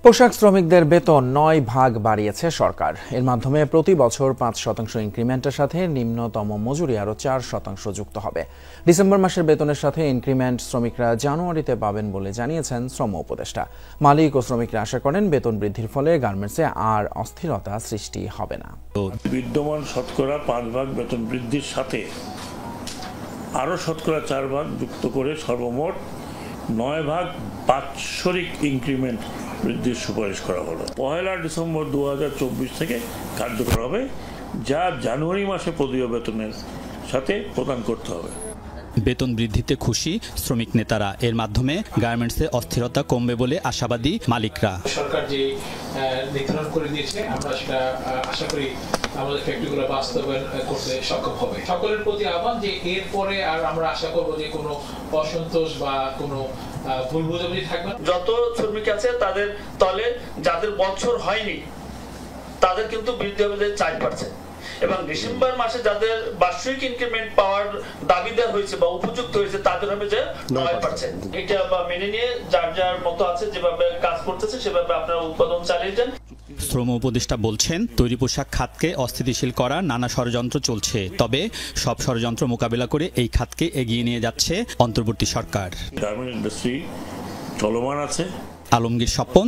পোশাক শ্রমিকদের বেতন ৯ ভাগ বাড়িয়েছে সরকার। এর মাধ্যমে প্রতি বছর ৫% ইনক্রিমেন্টের সাথে নিম্নতম মজুরি আরও ৪% যুক্ত হবে। ডিসেম্বর মাসের বেতনের সাথে ইনক্রিমেন্ট শ্রমিকরা জানুয়ারিতে পাবেন বলে জানিয়েছেন শ্রম উপদেষ্টা। মালিক ও শ্রমিকরা আশা করেন বেতন বৃদ্ধির ফলে গার্মেন্টসে আর অস্থিরতা সৃষ্টি হবে না। বিদ্যমান শতকরা ৫ ভাগ বেতন বৃদ্ধির সাথে আরও শতকরা ৪ ভাগ যুক্ত করে সর্বমোট ৯ ভাগ বাৎসরিক ইনক্রিমেন্ট বৃদ্ধির সুপারিশ করা হলো। ১ ডিসেম্বর ২০২৪ থেকে কার্যকর হবে, যা জানুয়ারি মাসে প্রদীয় বেতনের সাথে প্রদান করতে হবে। বেতন বৃদ্ধিতে খুশি শ্রমিক নেতারা। এর মাধ্যমে গার্মেন্টসে অস্থিরতা কমবে বলে আশাবাদী মালিকরা। সরকার যে নির্ধারণ করে দিয়েছে, আমরা সেটা আশা করি আমাদের ফ্যাক্টরিগুলো বাস্তবায়ন করতে সক্ষম হবে। সকলের প্রতি আহ্বান যে এরপরে আর আমরা আশা করব যে কোনো অসন্তোষ বা কোনো ভুল বোঝাবুঝি থাকবে না। যত শ্রমিক আছে তাদের তলে যাদের বছর হয়নি তাদের কিন্তু বৃদ্ধি হবে 4%, এবং ডিসেম্বর মাসে যাদের বার্ষিক ইনক্রিমেন্ট পাওয়ার দাবিদার হয়েছে বা উপযুক্ত হয়েছে তাদের হবে যে 9%। এটা মেনে নিয়ে যার যার মতো আছে যেভাবে কাজ করতেছে সেভাবে আপনারা উৎপাদন চালিয়ে যান। শ্রম উপদেষ্টা বলছেন, তৈরি পোশাক খাতকে অস্থিতিশীল করার নানা ষড়যন্ত্র চলছে, তবে সব ষড়যন্ত্র মোকাবিলা করে এই খাতকে এগিয়ে নিয়ে যাচ্ছে অন্তর্বর্তী সরকার। গার্মেন্ট ইন্ডাস্ট্রি চলমান আছে। আলমগীর স্বপন।